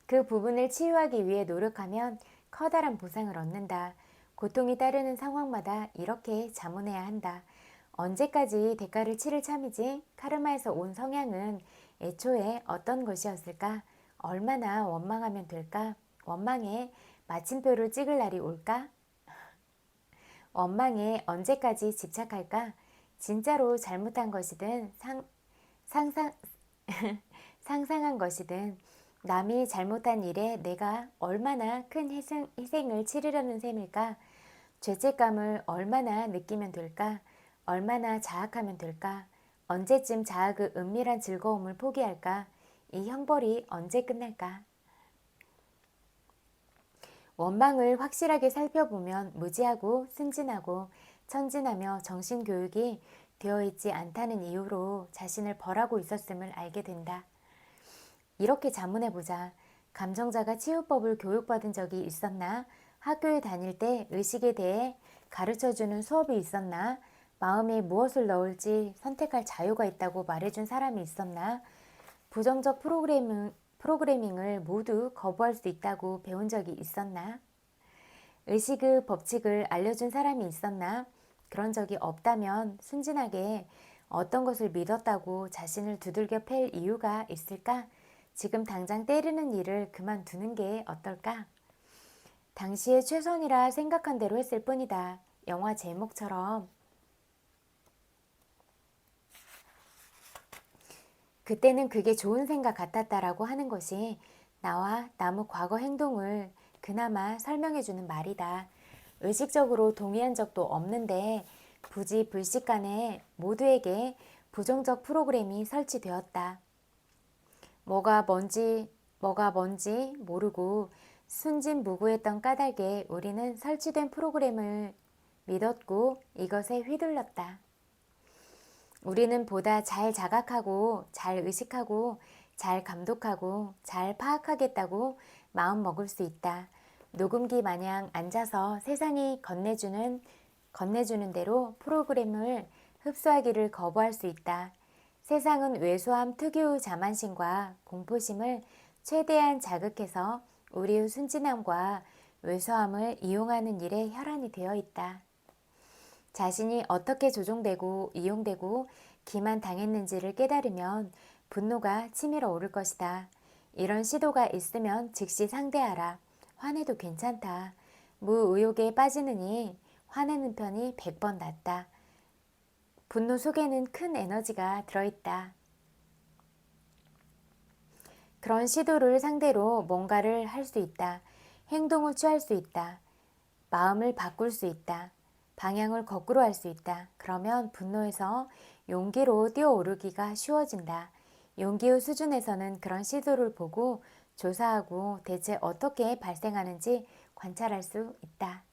그 부분을 치유하기 위해 노력하면 커다란 보상을 얻는다. 고통이 따르는 상황마다 이렇게 자문해야 한다. 언제까지 대가를 치를 참이지? 카르마에서 온 성향은 애초에 어떤 것이었을까? 얼마나 원망하면 될까? 원망에 마침표를 찍을 날이 올까? 원망에 언제까지 집착할까? 진짜로 잘못한 것이든 상상한 것이든 남이 잘못한 일에 내가 얼마나 큰 희생을 치르려는 셈일까? 죄책감을 얼마나 느끼면 될까? 얼마나 자학하면 될까? 언제쯤 자학의 은밀한 즐거움을 포기할까? 이 형벌이 언제 끝날까? 원망을 확실하게 살펴보면 무지하고 순진하고 천진하며 정신교육이 되어 있지 않다는 이유로 자신을 벌하고 있었음을 알게 된다. 이렇게 자문해보자. 감정자가 치유법을 교육받은 적이 있었나? 학교에 다닐 때 의식에 대해 가르쳐주는 수업이 있었나? 마음에 무엇을 넣을지 선택할 자유가 있다고 말해준 사람이 있었나? 부정적 프로그래밍을 모두 거부할 수 있다고 배운 적이 있었나? 의식의 법칙을 알려준 사람이 있었나? 그런 적이 없다면 순진하게 어떤 것을 믿었다고 자신을 두들겨 팰 이유가 있을까? 지금 당장 때리는 일을 그만두는 게 어떨까? 당시에 최선이라 생각한 대로 했을 뿐이다. 영화 제목처럼 그때는 그게 좋은 생각 같았다라고 하는 것이 나와 남의 과거 행동을 그나마 설명해주는 말이다. 의식적으로 동의한 적도 없는데 부지 불식간에 모두에게 부정적 프로그램이 설치되었다. 뭐가 뭔지 모르고 순진무구했던 까닭에 우리는 설치된 프로그램을 믿었고 이것에 휘둘렀다. 우리는 보다 잘 자각하고 잘 의식하고 잘 감독하고 잘 파악하겠다고 마음 먹을 수 있다. 녹음기 마냥 앉아서 세상이 건네주는 대로 프로그램을 흡수하기를 거부할 수 있다. 세상은 왜소함 특유의 자만심과 공포심을 최대한 자극해서 우리의 순진함과 왜소함을 이용하는 일에 혈안이 되어 있다. 자신이 어떻게 조종되고 이용되고 기만당했는지를 깨달으면 분노가 치밀어 오를 것이다. 이런 시도가 있으면 즉시 상대하라. 화내도 괜찮다. 무의욕에 빠지느니 화내는 편이 100번 낫다. 분노 속에는 큰 에너지가 들어있다. 그런 시도를 상대로 뭔가를 할 수 있다. 행동을 취할 수 있다. 마음을 바꿀 수 있다. 방향을 거꾸로 할 수 있다. 그러면 분노에서 용기로 뛰어오르기가 쉬워진다. 용기의 수준에서는 그런 시도를 보고 조사하고 대체 어떻게 발생하는지 관찰할 수 있다.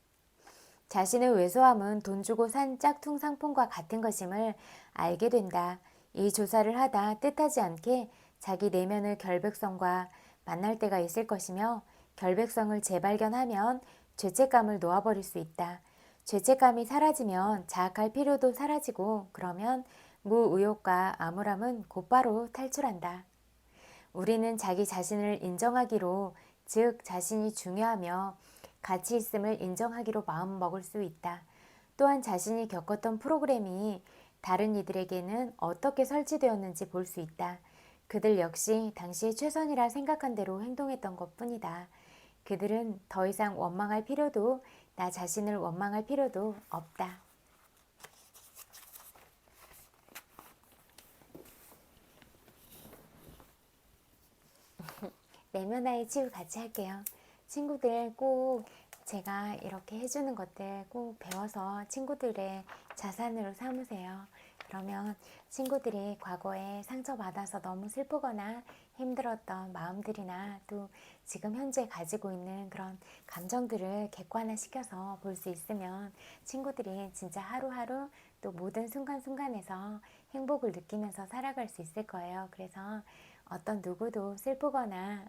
자신의 왜소함은 돈 주고 산 짝퉁 상품과 같은 것임을 알게 된다. 이 조사를 하다 뜻하지 않게 자기 내면의 결백성과 만날 때가 있을 것이며 결백성을 재발견하면 죄책감을 놓아버릴 수 있다. 죄책감이 사라지면 자학할 필요도 사라지고 그러면 무의욕과 암울함은 곧바로 탈출한다. 우리는 자기 자신을 인정하기로, 즉 자신이 중요하며 가치 있음을 인정하기로 마음먹을 수 있다. 또한 자신이 겪었던 프로그램이 다른 이들에게는 어떻게 설치되었는지 볼 수 있다. 그들 역시 당시의 최선이라 생각한 대로 행동했던 것뿐이다. 그들은 더 이상 원망할 필요도 나 자신을 원망할 필요도 없다. 내면화의 치유 같이 할게요. 친구들 꼭 제가 이렇게 해주는 것들 꼭 배워서 친구들의 자산으로 삼으세요. 그러면 친구들이 과거에 상처받아서 너무 슬프거나 힘들었던 마음들이나 또 지금 현재 가지고 있는 그런 감정들을 객관화시켜서 볼 수 있으면 친구들이 진짜 하루하루 또 모든 순간순간에서 행복을 느끼면서 살아갈 수 있을 거예요. 그래서 어떤 누구도 슬프거나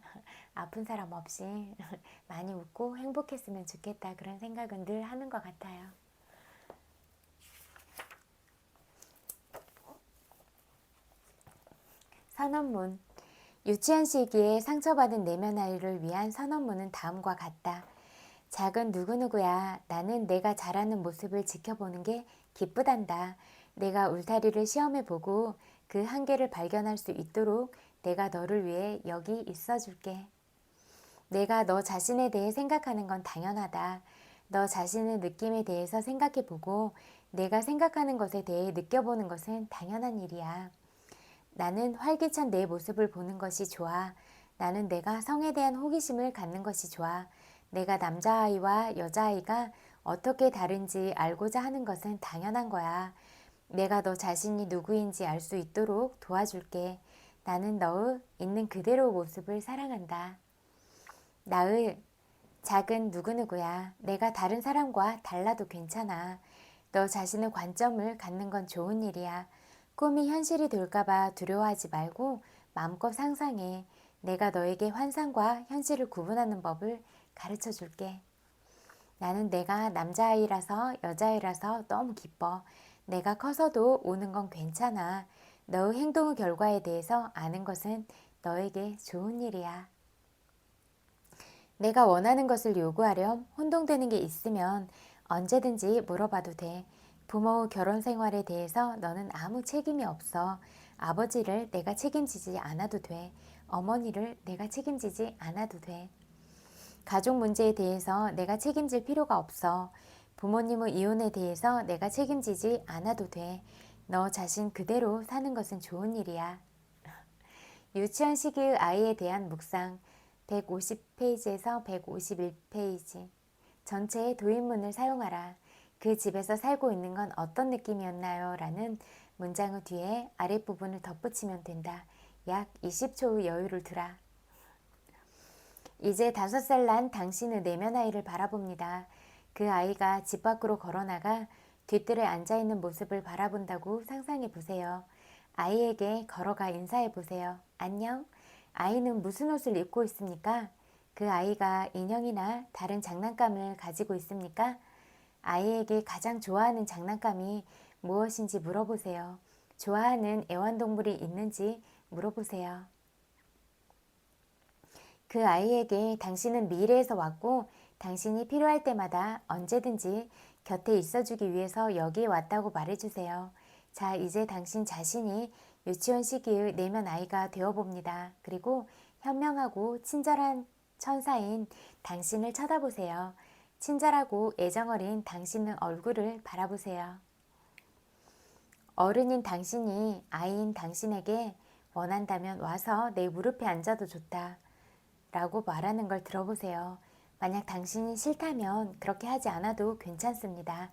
아픈 사람 없이 많이 웃고 행복했으면 좋겠다 그런 생각은 늘 하는 것 같아요. 선언문. 유치한 시기에 상처받은 내면 아이를 위한 선언문은 다음과 같다. 작은 누구누구야. 나는 내가 자라는 모습을 지켜보는 게 기쁘단다. 내가 울타리를 시험해보고 그 한계를 발견할 수 있도록 내가 너를 위해 여기 있어줄게. 내가 너 자신에 대해 생각하는 건 당연하다. 너 자신의 느낌에 대해서 생각해보고 내가 생각하는 것에 대해 느껴보는 것은 당연한 일이야. 나는 활기찬 내 모습을 보는 것이 좋아. 나는 내가 성에 대한 호기심을 갖는 것이 좋아. 내가 남자아이와 여자아이가 어떻게 다른지 알고자 하는 것은 당연한 거야. 내가 너 자신이 누구인지 알 수 있도록 도와줄게. 나는 너의 있는 그대로 모습을 사랑한다. 나의 작은 누구누구야. 내가 다른 사람과 달라도 괜찮아. 너 자신의 관점을 갖는 건 좋은 일이야. 꿈이 현실이 될까봐 두려워하지 말고 마음껏 상상해. 내가 너에게 환상과 현실을 구분하는 법을 가르쳐 줄게. 나는 내가 남자아이라서 여자아이라서 너무 기뻐. 내가 커서도 오는 건 괜찮아. 너의 행동의 결과에 대해서 아는 것은 너에게 좋은 일이야. 내가 원하는 것을 요구하렴 혼동되는 게 있으면 언제든지 물어봐도 돼. 부모 결혼 생활에 대해서 너는 아무 책임이 없어. 아버지를 내가 책임지지 않아도 돼. 어머니를 내가 책임지지 않아도 돼. 가족 문제에 대해서 내가 책임질 필요가 없어. 부모님의 이혼에 대해서 내가 책임지지 않아도 돼. 너 자신 그대로 사는 것은 좋은 일이야. 유치한 시기의 아이에 대한 묵상 150페이지에서 151페이지 전체의 도입문을 사용하라. 그 집에서 살고 있는 건 어떤 느낌이었나요? 라는 문장 후 뒤에 아랫부분을 덧붙이면 된다. 약 20초 여유를 두라. 이제 5살 난 당신의 내면 아이를 바라봅니다. 그 아이가 집 밖으로 걸어나가 뒤뜰에 앉아있는 모습을 바라본다고 상상해 보세요. 아이에게 걸어가 인사해 보세요. 안녕. 아이는 무슨 옷을 입고 있습니까? 그 아이가 인형이나 다른 장난감을 가지고 있습니까? 아이에게 가장 좋아하는 장난감이 무엇인지 물어보세요. 좋아하는 애완동물이 있는지 물어보세요. 그 아이에게 당신은 미래에서 왔고 당신이 필요할 때마다 언제든지 곁에 있어주기 위해서 여기에 왔다고 말해주세요. 자, 이제 당신 자신이 유치원 시기의 내면 아이가 되어봅니다. 그리고 현명하고 친절한 천사인 당신을 쳐다보세요. 친절하고 애정어린 당신의 얼굴을 바라보세요. 어른인 당신이 아이인 당신에게 원한다면 와서 내 무릎에 앉아도 좋다 라고 말하는 걸 들어보세요. 만약 당신이 싫다면 그렇게 하지 않아도 괜찮습니다.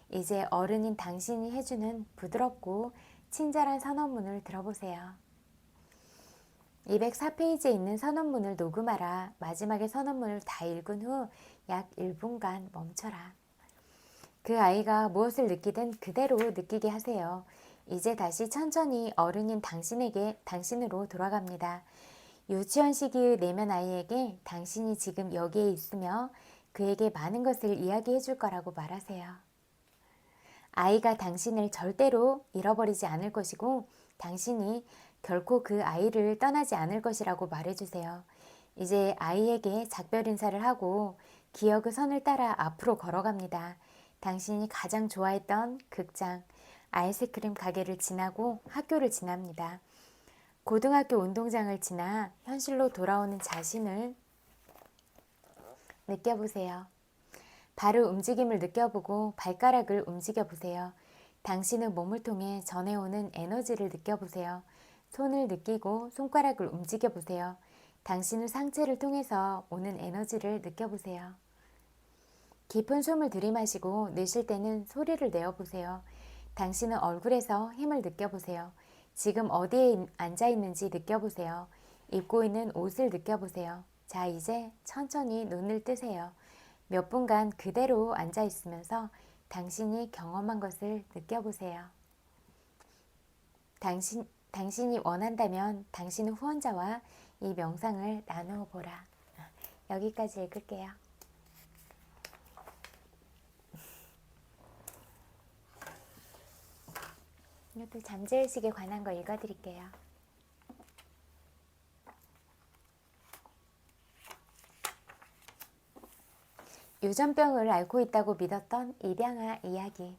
이제 어른인 당신이 해주는 부드럽고 친절한 선언문을 들어보세요. 204페이지에 있는 선언문을 녹음하라. 마지막에 선언문을 다 읽은 후 약 1분간 멈춰라. 그 아이가 무엇을 느끼든 그대로 느끼게 하세요. 이제 다시 천천히 어른인 당신으로 돌아갑니다. 유치원 시기의 내면 아이에게 당신이 지금 여기에 있으며 그에게 많은 것을 이야기해 줄 거라고 말하세요. 아이가 당신을 절대로 잃어버리지 않을 것이고 당신이 결코 그 아이를 떠나지 않을 것이라고 말해주세요. 이제 아이에게 작별 인사를 하고 기억의 선을 따라 앞으로 걸어갑니다. 당신이 가장 좋아했던 극장, 아이스크림 가게를 지나고 학교를 지납니다. 고등학교 운동장을 지나 현실로 돌아오는 자신을 느껴보세요. 발의 움직임을 느껴보고 발가락을 움직여보세요. 당신의 몸을 통해 전해오는 에너지를 느껴보세요. 손을 느끼고 손가락을 움직여보세요. 당신의 상체를 통해서 오는 에너지를 느껴보세요. 깊은 숨을 들이마시고 내쉴 때는 소리를 내어보세요. 당신의 얼굴에서 힘을 느껴보세요. 지금 어디에 앉아있는지 느껴보세요. 입고 있는 옷을 느껴보세요. 자, 이제 천천히 눈을 뜨세요. 몇 분간 그대로 앉아있으면서 당신이 경험한 것을 느껴보세요. 당신이 원한다면 당신의 후원자와 이 명상을 나누어 보라. 여기까지 읽을게요. 이것도 잠재의식에 관한 거 읽어드릴게요. 유전병을 앓고 있다고 믿었던 입양아 이야기.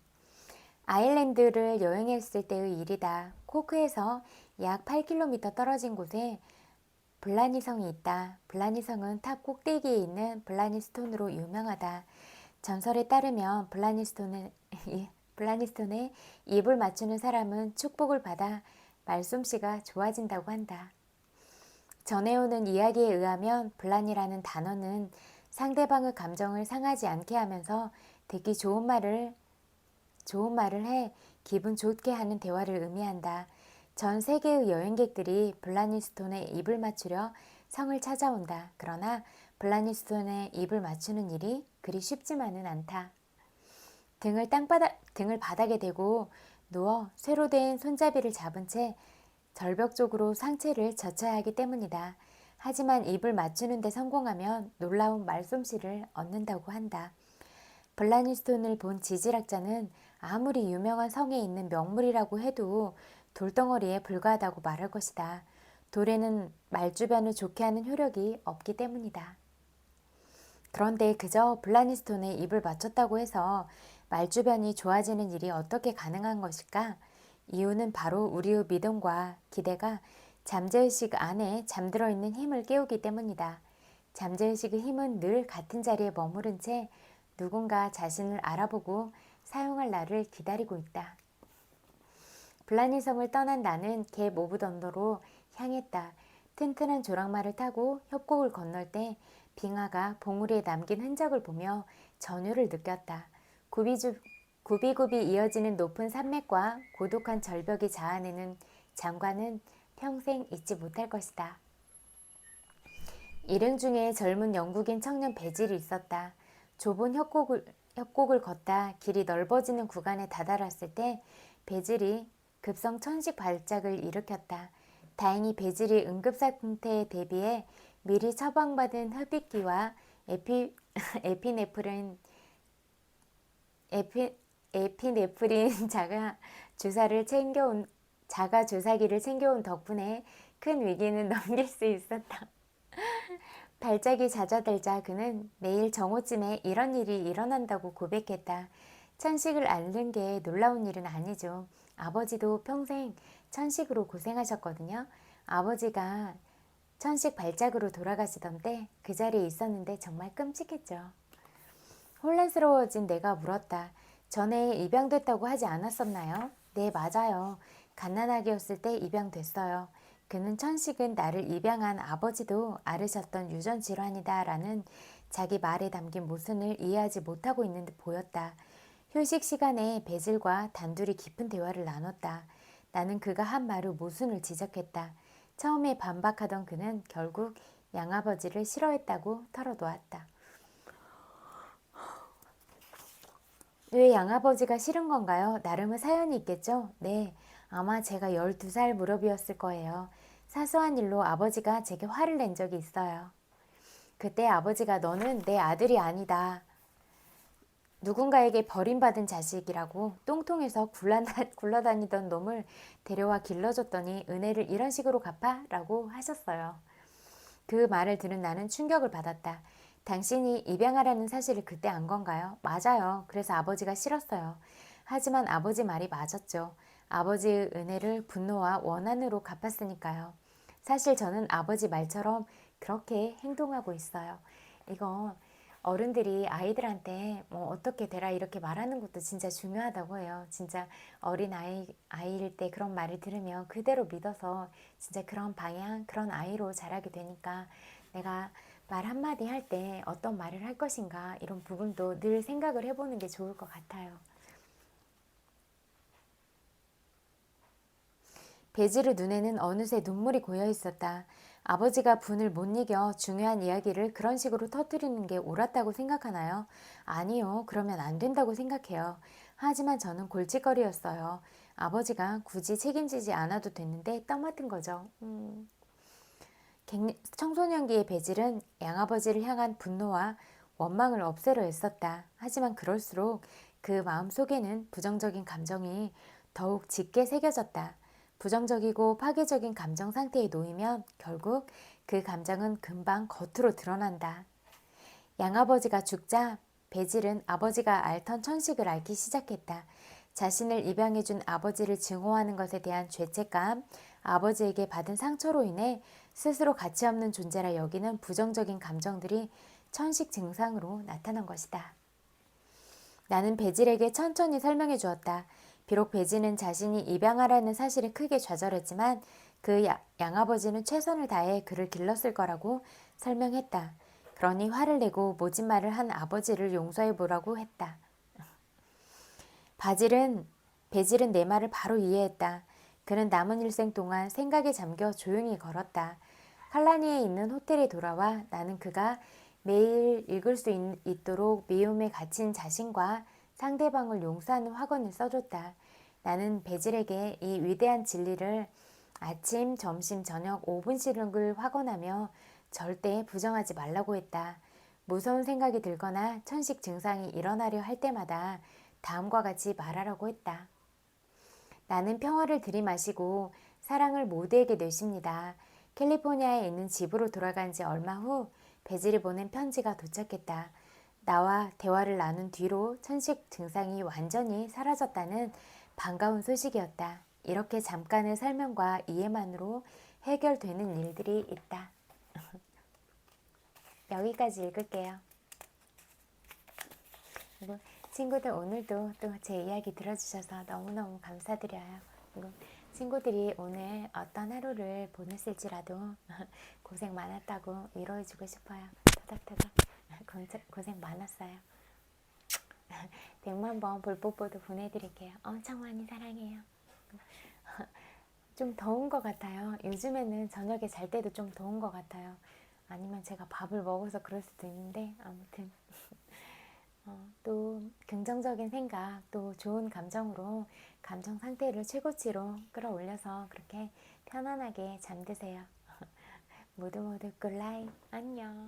아일랜드를 여행했을 때의 일이다. 코크에서 약 8km 떨어진 곳에 블라니성이 있다. 블라니성은 탑 꼭대기에 있는 블라니스톤으로 유명하다. 전설에 따르면 블라니스톤에 입을 맞추는 사람은 축복을 받아 말솜씨가 좋아진다고 한다. 전해오는 이야기에 의하면 블란이라는 단어는 상대방의 감정을 상하지 않게 하면서 듣기 좋은 말을 해 기분 좋게 하는 대화를 의미한다. 전 세계의 여행객들이 블라니스톤에 입을 맞추려 성을 찾아온다. 그러나 블라니스톤에 입을 맞추는 일이 그리 쉽지만은 않다. 등을 바닥에 대고 누워 쇠로 된 손잡이를 잡은 채 절벽 쪽으로 상체를 젖혀야 하기 때문이다. 하지만 입을 맞추는 데 성공하면 놀라운 말솜씨를 얻는다고 한다. 블라니스톤을 본 지질학자는 아무리 유명한 성에 있는 명물이라고 해도 돌덩어리에 불과하다고 말할 것이다. 돌에는 말주변을 좋게 하는 효력이 없기 때문이다. 그런데 그저 블라니스톤에 입을 맞췄다고 해서 말주변이 좋아지는 일이 어떻게 가능한 것일까? 이유는 바로 우리의 믿음과 기대가 잠재의식 안에 잠들어 있는 힘을 깨우기 때문이다. 잠재의식의 힘은 늘 같은 자리에 머무른 채 누군가 자신을 알아보고 사용할 날을 기다리고 있다. 블라니성을 떠난 나는 갭 오브 던더로 향했다. 튼튼한 조랑말을 타고 협곡을 건널 때 빙하가 봉우리에 남긴 흔적을 보며 전율을 느꼈다. 굽이굽이 이어지는 높은 산맥과 고독한 절벽이 자아내는 장관은 평생 잊지 못할 것이다. 일행 중에 젊은 영국인 청년 베질이 있었다. 좁은 협곡을 걷다 길이 넓어지는 구간에 다다랐을 때 베질이 급성 천식 발작을 일으켰다. 다행히 베질이 응급상태에 대비해 미리 처방받은 흡입기와 에피네프린 자가 주사기를 챙겨온 덕분에 큰 위기는 넘길 수 있었다. 발작이 잦아들자 그는 내일 정오쯤에 이런 일이 일어난다고 고백했다. 천식을 앓는 게 놀라운 일은 아니죠. 아버지도 평생 천식으로 고생하셨거든요. 아버지가 천식 발작으로 돌아가시던 때 그 자리에 있었는데 정말 끔찍했죠. 혼란스러워진 내가 물었다. 전에 입양됐다고 하지 않았었나요? 네, 맞아요. 갓난아기였을 때 입양됐어요. 그는 천식은 나를 입양한 아버지도 앓으셨던 유전 질환이다 라는 자기 말에 담긴 모순을 이해하지 못하고 있는 듯 보였다. 휴식 시간에 베질과 단둘이 깊은 대화를 나눴다. 나는 그가 한 말의 모순을 지적했다. 처음에 반박하던 그는 결국 양아버지를 싫어했다고 털어놓았다. 왜 양아버지가 싫은 건가요? 나름의 사연이 있겠죠? 네, 아마 제가 12살 무렵이었을 거예요. 사소한 일로 아버지가 제게 화를 낸 적이 있어요. 그때 아버지가 너는 내 아들이 아니다. 누군가에게 버림받은 자식이라고 똥통에서 굴러다니던 놈을 데려와 길러줬더니 은혜를 이런 식으로 갚아? 라고 하셨어요. 그 말을 들은 나는 충격을 받았다. 당신이 입양하라는 사실을 그때 안 건가요? 맞아요. 그래서 아버지가 싫었어요. 하지만 아버지 말이 맞았죠. 아버지의 은혜를 분노와 원한으로 갚았으니까요. 사실 저는 아버지 말처럼 그렇게 행동하고 있어요. 이거 어른들이 아이들한테 뭐 어떻게 되라 이렇게 말하는 것도 진짜 중요하다고 해요. 진짜 아이일 때 그런 말을 들으면 그대로 믿어서 진짜 그런 방향, 그런 아이로 자라게 되니까 내가 말 한마디 할 때 어떤 말을 할 것인가 이런 부분도 늘 생각을 해보는 게 좋을 것 같아요. 베질의 눈에는 어느새 눈물이 고여 있었다. 아버지가 분을 못 이겨 중요한 이야기를 그런 식으로 터뜨리는 게 옳았다고 생각하나요? 아니요. 그러면 안 된다고 생각해요. 하지만 저는 골칫거리였어요. 아버지가 굳이 책임지지 않아도 됐는데 떠맡은 거죠. 청소년기의 베질은 양아버지를 향한 분노와 원망을 없애려 했었다. 하지만 그럴수록 그 마음속에는 부정적인 감정이 더욱 짙게 새겨졌다. 부정적이고 파괴적인 감정 상태에 놓이면 결국 그 감정은 금방 겉으로 드러난다. 양아버지가 죽자 베질은 아버지가 앓던 천식을 앓기 시작했다. 자신을 입양해준 아버지를 증오하는 것에 대한 죄책감, 아버지에게 받은 상처로 인해 스스로 가치없는 존재라 여기는 부정적인 감정들이 천식 증상으로 나타난 것이다. 나는 베질에게 천천히 설명해 주었다. 비록 베질은 자신이 입양하라는 사실에 크게 좌절했지만 그 양아버지는 최선을 다해 그를 길렀을 거라고 설명했다. 그러니 화를 내고 모진 말을 한 아버지를 용서해 보라고 했다. 베질은 내 말을 바로 이해했다. 그는 남은 일생 동안 생각에 잠겨 조용히 걸었다. 칼라니에 있는 호텔에 돌아와 나는 그가 매일 읽을 수 있도록 미움에 갇힌 자신과 상대방을 용서하는 확언을 써줬다. 나는 베질에게 이 위대한 진리를 아침, 점심, 저녁 5분씩을 확언하며 절대 부정하지 말라고 했다. 무서운 생각이 들거나 천식 증상이 일어나려 할 때마다 다음과 같이 말하라고 했다. 나는 평화를 들이마시고 사랑을 모두에게 내쉽니다. 캘리포니아에 있는 집으로 돌아간 지 얼마 후 베질이 보낸 편지가 도착했다. 나와 대화를 나눈 뒤로 천식 증상이 완전히 사라졌다는 반가운 소식이었다. 이렇게 잠깐의 설명과 이해만으로 해결되는 일들이 있다. 여기까지 읽을게요. 그리고 친구들 오늘도 또 제 이야기 들어주셔서 너무너무 감사드려요. 그리고 친구들이 오늘 어떤 하루를 보냈을지라도 고생 많았다고 위로해주고 싶어요. 터닥터닥 고생 많았어요. 100만 번 볼뽀뽀도 보내드릴게요. 엄청 많이 사랑해요. 좀 더운 것 같아요. 요즘에는 저녁에 잘 때도 좀 더운 것 같아요. 아니면 제가 밥을 먹어서 그럴 수도 있는데 아무튼 또 긍정적인 생각, 또 좋은 감정으로 감정 상태를 최고치로 끌어올려서 그렇게 편안하게 잠드세요. 모두 모두 굿나잇. 안녕.